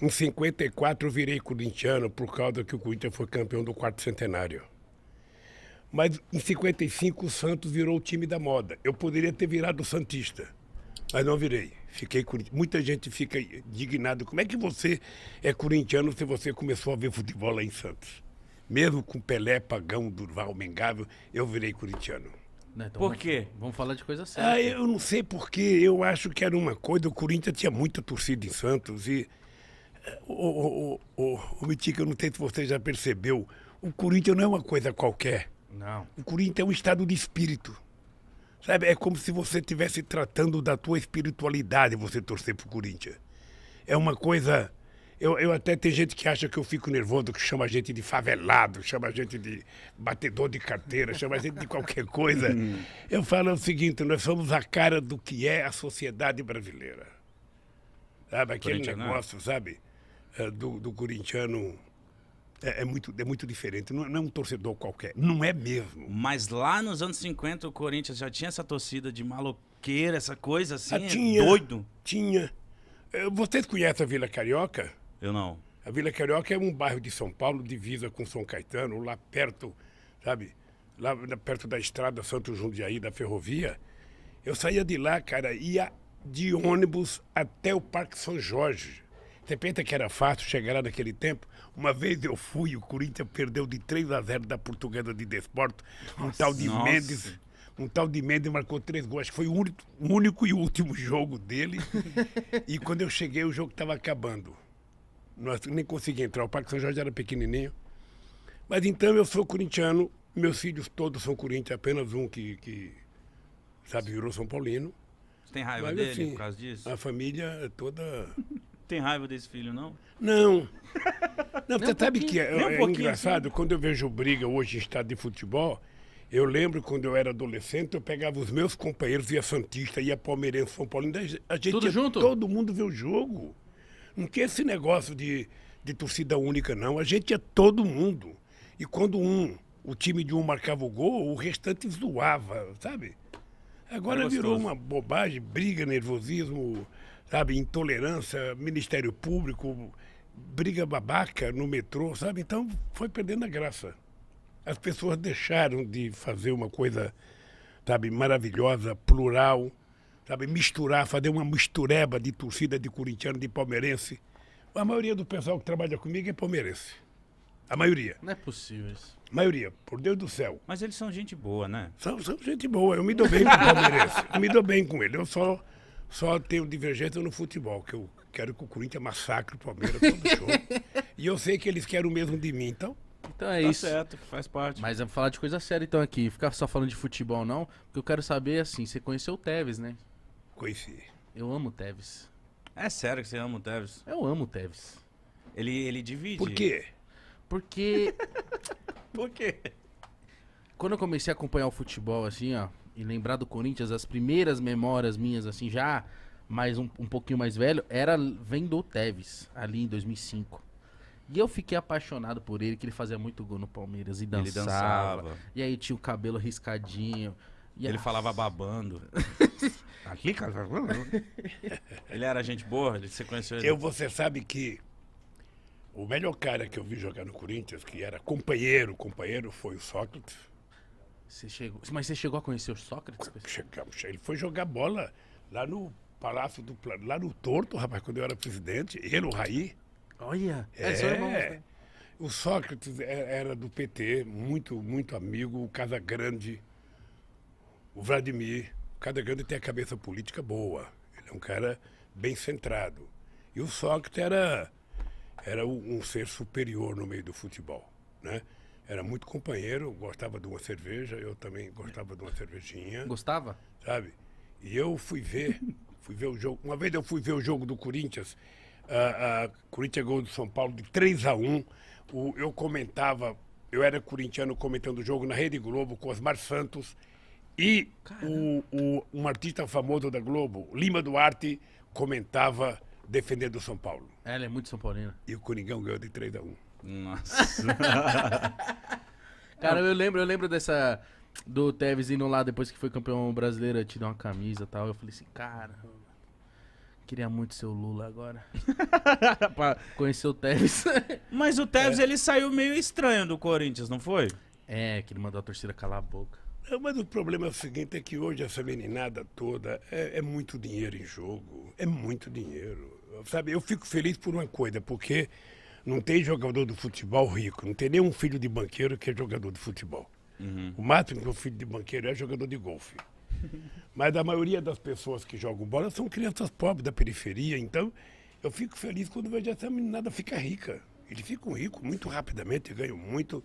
Em 54 eu virei corintiano por causa que o Corinthians foi campeão do quarto centenário. Mas em 55 o Santos virou o time da moda. Eu poderia ter virado santista, mas não virei. Fiquei corintiano. Muita gente fica indignada. Como é que você é corintiano se você começou a ver futebol lá em Santos? Mesmo com Pelé, Pagão, Durval, Mengável, eu virei corintiano. Não, então Por quê? Vamos falar de coisa séria. Eu não sei porquê. Eu acho que era uma coisa. O Corinthians tinha muita torcida em Santos e o Mitica, eu não sei se você já percebeu, o Corinthians não é uma coisa qualquer. Não. O Corinthians é um estado de espírito. Sabe? É como se você estivesse tratando da tua espiritualidade você torcer pro Corinthians. É uma coisa. Eu até tem gente que acha que eu fico nervoso, que chama a gente de favelado, chama a gente de batedor de carteira, chama a gente de qualquer coisa. Eu falo o seguinte, nós somos a cara do que é a sociedade brasileira. Sabe? Aquele Corintiano, negócio, sabe? Do corintiano é muito diferente. Não é um torcedor qualquer. Não é mesmo. Mas lá nos anos 50 o Corinthians já tinha essa torcida de maloqueira, essa coisa assim, Tinha. doido. Tinha. Vocês conhecem a Vila Carioca? Eu não. A Vila Carioca é um bairro de São Paulo, divisa com São Caetano, lá perto, sabe? Lá perto da estrada Santo Jundiaí, da ferrovia. Eu saía de lá, cara, ia de ônibus até o Parque São Jorge. Você pensa que era fácil chegar lá naquele tempo? Uma vez eu fui, o Corinthians perdeu de 3-0 da Portuguesa de Desporto. Um tal de nossa. Mendes. Um tal de Mendes marcou 3 gols. Acho que foi o único e último jogo dele. E quando eu cheguei, o jogo estava acabando. Nós nem consegui entrar. O Parque São Jorge era pequenininho. Mas então eu sou corintiano. Meus filhos todos são Corinthians. Apenas um que sabe, virou São Paulino. Você tem raiva Mas, dele assim, por causa disso? a família é toda... Tem raiva desse filho, não? Não. Não, você sabe pouquinho. que Nem um é pouquinho, engraçado, quando eu vejo briga hoje em estádio de futebol, eu lembro quando eu era adolescente, eu pegava os meus companheiros, ia Santista, ia Palmeirense, São Paulino, a gente Tudo ia junto? todo mundo ver o jogo. Não tinha esse negócio de torcida única, não. A gente ia todo mundo. E quando o time de um marcava o gol, o restante zoava, sabe? Agora Era virou gostoso. uma bobagem, briga, nervosismo, sabe, intolerância, Ministério Público, briga babaca no metrô, sabe? Então foi perdendo a graça. As pessoas deixaram de fazer uma coisa, sabe, maravilhosa, plural, sabe, misturar, fazer uma mistureba de torcida de corintiano, de palmeirense. A maioria do pessoal que trabalha comigo é palmeirense. A maioria. Não é possível isso. Maioria, por Deus do céu. Mas eles são gente boa, né? São gente boa, eu me dou bem com o palmeirense. Eu me dou bem com ele. Eu só tenho divergência no futebol, que eu quero que o Corinthians massacre o Palmeiras todo show. E eu sei que eles querem o mesmo de mim, então. Então é Tá isso. certo, faz parte. Mas vamos falar de coisa séria então aqui. Ficar só falando de futebol não, porque eu quero saber assim, você conheceu o Tevez, né? Conheci. Eu amo o Tevez. É sério que você ama o Tevez? Eu amo o Tevez. Ele divide. Por quê? Porque Por quê? quando eu comecei a acompanhar o futebol, assim, ó, e lembrar do Corinthians, as primeiras memórias minhas, assim, já mais um pouquinho mais velho, era vendo o Tevez, ali em 2005. E eu fiquei apaixonado por ele, que ele fazia muito gol no Palmeiras e dançava. Ele dançava. E aí tinha o cabelo riscadinho. E Ele falava babando. Aqui, cara. Ele era gente boa? Você conheceu ele? Você sabe que o melhor cara que eu vi jogar no Corinthians, que era companheiro, foi o Sócrates. Mas você chegou a conhecer o Sócrates? Ele foi jogar bola lá no Palácio do Plano, lá no Torto, rapaz, quando eu era presidente. Ele, o Raí. Olha. são irmãos, né? O Sócrates era do PT, muito, muito amigo. O Casagrande, o Vladimir. O Casagrande tem a cabeça política boa. Ele é um cara bem centrado. E o Sócrates era um ser superior no meio do futebol, né? Era muito companheiro, gostava de uma cerveja, eu também gostava de uma cervejinha, Gostava? sabe? E eu fui ver o jogo. Uma vez eu fui ver o jogo do Corinthians, Corinthians ganhou do São Paulo de 3-1. Eu comentava, eu era corintiano comentando o jogo na Rede Globo com Osmar Santos e um artista famoso da Globo, Lima Duarte, comentava defendendo o São Paulo. Ela é muito São Paulina. E o Coringão ganhou de 3-1. Nossa. Cara, eu lembro dessa. Do Tevez indo lá depois que foi campeão brasileiro, te dar uma camisa e tal. Eu falei assim, cara. Queria muito ser o Lula agora. Conhecer o Tevez. Mas o Tevez, ele saiu meio estranho do Corinthians, não foi? É, que ele mandou a torcida calar a boca. Não, mas o problema é o seguinte, é que hoje essa meninada toda é muito dinheiro em jogo. É muito dinheiro. Sabe, eu fico feliz por uma coisa, porque não tem jogador de futebol rico, não tem nenhum filho de banqueiro que é jogador de futebol. O máximo que o filho de banqueiro é jogador de golfe. Mas a maioria das pessoas que jogam bola são crianças pobres da periferia, então eu fico feliz quando vejo essa meninada ficar rica. Eles ficam ricos muito rapidamente, ganham muito,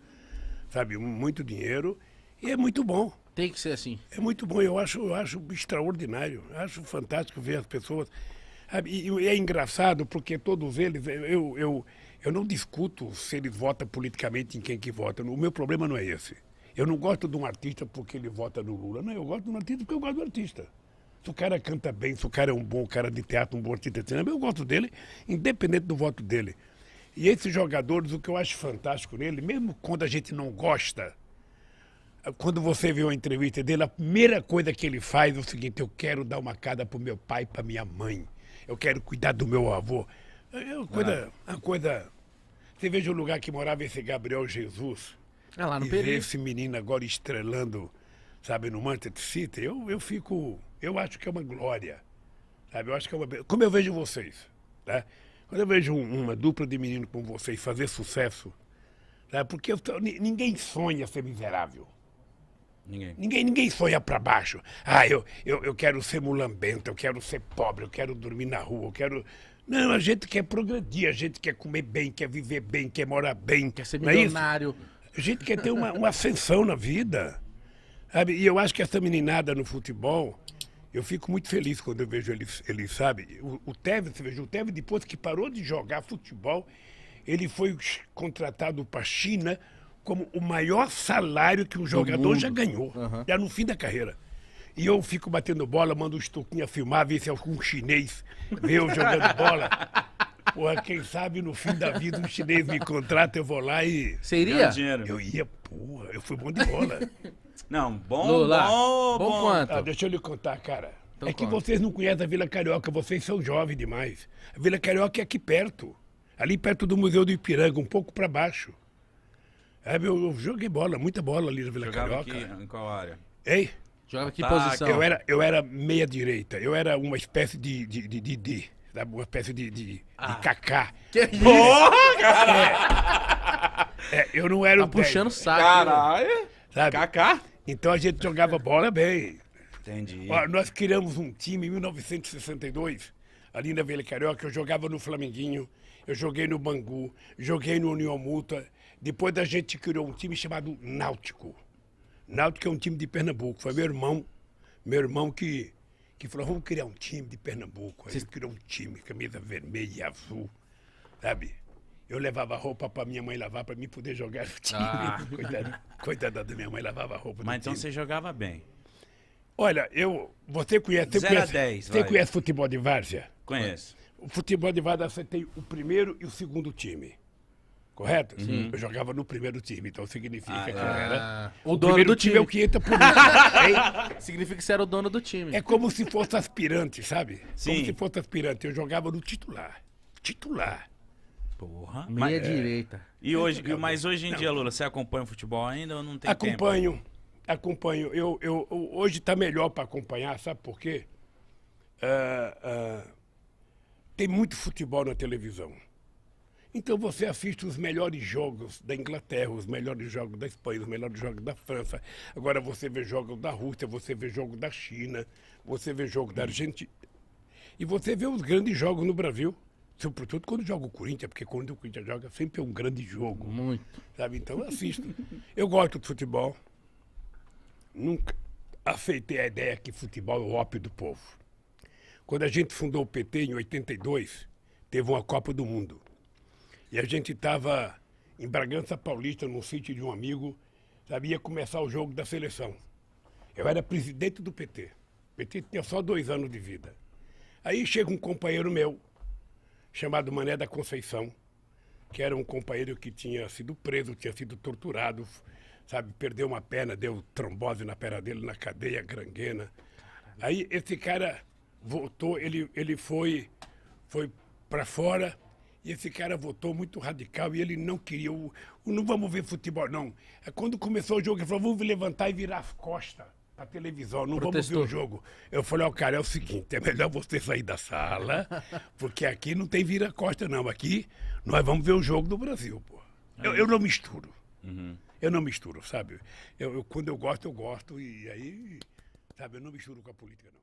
sabe, muito dinheiro e é muito bom. Tem que ser assim. É muito bom, eu acho extraordinário, acho fantástico ver as pessoas. Sabe, e é engraçado porque todos eles, eu não discuto se eles votam politicamente em quem que vota, o meu problema não é esse. Eu não gosto de um artista porque ele vota no Lula. Não, eu gosto de um artista porque eu gosto do artista. Se o cara canta bem, se o cara é um bom cara de teatro, um bom artista de cinema, eu gosto dele, independente do voto dele. E esses jogadores, o que eu acho fantástico nele, mesmo quando a gente não gosta, quando você vê uma entrevista dele, a primeira coisa que ele faz é o seguinte: eu quero dar uma casa para o meu pai e para minha mãe. Eu quero cuidar do meu avô. É uma coisa... Você veja o lugar que morava esse Gabriel Jesus. É lá no E ver Peri. esse menino agora estrelando, sabe, no Manchester City, eu acho que é uma glória, sabe, eu acho que é uma... Como eu vejo vocês, tá? Quando eu vejo uma dupla de menino como vocês fazer sucesso, tá? Porque ninguém sonha ser miserável. Ninguém sonha pra baixo. Eu quero ser mulambento, eu quero ser pobre, eu quero dormir na rua, eu quero... Não, a gente quer progredir, a gente quer comer bem, quer viver bem, quer morar bem. Quer ser não é isso? milionário. A gente quer ter uma ascensão na vida. Sabe? E eu acho que essa meninada no futebol, eu fico muito feliz quando eu vejo eles sabe? O Tevez, você veja, o Tevez, depois que parou de jogar futebol, ele foi contratado para a China como o maior salário que um jogador já ganhou, já no fim da carreira. E eu fico batendo bola, mando o Stuquinha filmar, ver se algum chinês vê eu jogando bola. Porra, quem sabe no fim da vida um chinês me contrata, eu vou lá e... Você Ganha iria? dinheiro. Eu ia, porra, eu fui bom de bola. Não, bom, Lula, bom, bom quanto? Deixa eu lhe contar, cara. Então é que conta. vocês não conhecem a Vila Carioca, vocês são jovens demais. A Vila Carioca é aqui perto. Ali perto do Museu do Ipiranga, um pouco para baixo. Eu joguei bola, muita bola ali na Vila Jogava Carioca. aqui, em qual área? Ei, Joga que Tá, posição? eu era meia direita, eu era uma espécie de sabe, uma espécie de Kaká. Que isso? Eu não era Tá o puxando o 10, saco. Caralho. sabe? Kaká? Então a gente jogava bola bem. Entendi. Ó, nós criamos um time em 1962, ali na Vila Carioca. Eu jogava no Flamenguinho, eu joguei no Bangu, joguei no União Multa. Depois a gente criou um time chamado Náutico. Náutico é um time de Pernambuco. Foi meu irmão que falou: vamos criar um time de Pernambuco. Aí ele criou um time, camisa vermelha e azul, sabe? Eu levava roupa para minha mãe lavar para mim poder jogar no time. Ah. Coitada da minha mãe, lavava roupa Mas do então time. você jogava bem. Olha, você conhece... 0 a 10, Você vai. conhece futebol de várzea? Conheço. O futebol de várzea você tem o primeiro e o segundo time. Correto? Sim. Eu jogava no primeiro time, então significa que eu Ah, era... o dono primeiro do time. é o que entra por último. Hein? Significa que você era o dono do time. É como se fosse aspirante, sabe? Sim. Como se fosse aspirante. Eu jogava no titular. Titular. Porra. Meia direita. E hoje, mas hoje em dia, Lula, você acompanha o futebol ainda ou não tem tempo? Acompanho. Hoje está melhor para acompanhar, sabe por quê? Tem muito futebol na televisão. Então você assiste os melhores jogos da Inglaterra, os melhores jogos da Espanha, os melhores jogos da França. Agora você vê jogos da Rússia, você vê jogos da China, você vê jogos da Argentina. E você vê os grandes jogos no Brasil. Sobretudo quando joga o Corinthians, porque quando o Corinthians joga sempre é um grande jogo. Muito. Sabe? Então eu assisto. Eu gosto de futebol. Nunca aceitei a ideia que futebol é o ópio do povo. Quando a gente fundou o PT em 82, teve uma Copa do Mundo. E a gente estava em Bragança Paulista, num sítio de um amigo, sabe, ia começar o jogo da seleção. Eu era presidente do PT. O PT tinha só 2 anos de vida. Aí chega um companheiro meu, chamado Mané da Conceição, que era um companheiro que tinha sido preso, tinha sido torturado, sabe, perdeu uma perna, deu trombose na perna dele, na cadeia, granguena. Aí esse cara votou, ele foi para fora, e esse cara votou muito radical e ele não queria não vamos ver futebol, não. É quando começou o jogo, ele falou, vamos levantar e virar as costas pra televisão, não Protestou. vamos ver o jogo. Eu falei, ó, cara, é o seguinte, é melhor você sair da sala, porque aqui não tem vira-costa, não. Aqui nós vamos ver o jogo do Brasil, pô. Eu não misturo. Eu não misturo, sabe? Quando eu gosto, e aí, sabe, eu não misturo com a política, não.